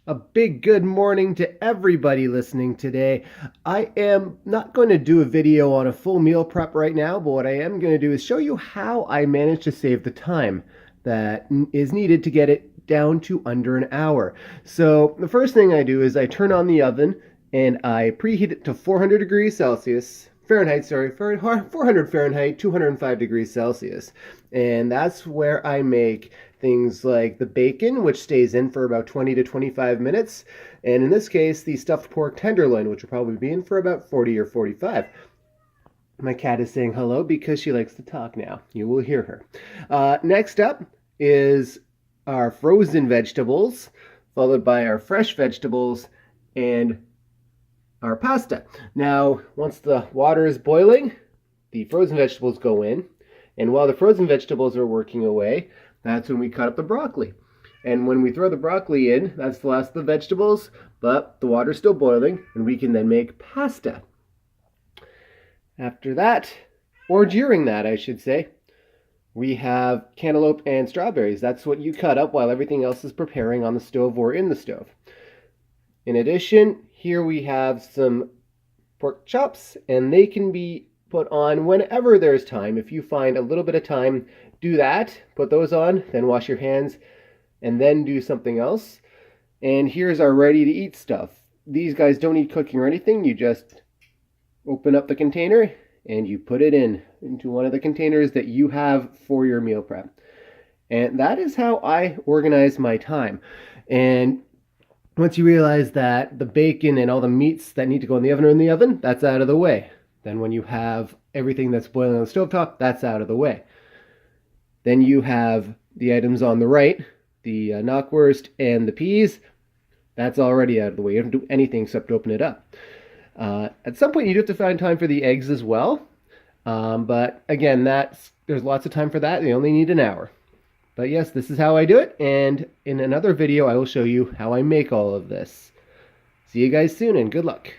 A big good morning to everybody listening today. I am not going to do a video on a full meal prep right now, but what I am going to do is show you how I managed to save the time that is needed to get it down to under an hour. So the first thing I do is I turn on the oven and I preheat it to 400 degrees Celsius. Fahrenheit, sorry, 400 Fahrenheit, 205 degrees Celsius. And that's where I make things like the bacon, which stays in for about 20 to 25 minutes. And in this case, the stuffed pork tenderloin, which will probably be in for about 40 or 45. My cat is saying hello because she likes to talk now. You will hear her. Next up is our frozen vegetables, followed by our fresh vegetables and our pasta. Now, once the water is boiling, the frozen vegetables go in. And while the frozen vegetables are working away, that's when we cut up the broccoli. And when we throw the broccoli in, that's the last of the vegetables, but the water's still boiling, and we can then make pasta. After that, or during that, I should say, we have cantaloupe and strawberries. That's what you cut up while everything else is preparing on the stove or in the stove. In addition, here we have some pork chops, and they can be put on whenever there's time. If you find a little bit of time, do that. Put those on, then wash your hands, and then do something else. And here's our ready-to-eat stuff. These guys don't need cooking or anything. You just open up the container, and you put it into one of the containers that you have for your meal prep. And that is how I organize my time. And once you realize that the bacon and all the meats that need to go in the oven are in the oven, that's out of the way. Then when you have everything that's boiling on the stovetop, that's out of the way. Then you have the items on the right, the knockwurst and the peas. That's already out of the way. You don't do anything except open it up. At some point, you do have to find time for the eggs as well. But again, there's lots of time for that. You only need an hour. But yes, this is how I do it. And in another video, I will show you how I make all of this. See you guys soon and good luck.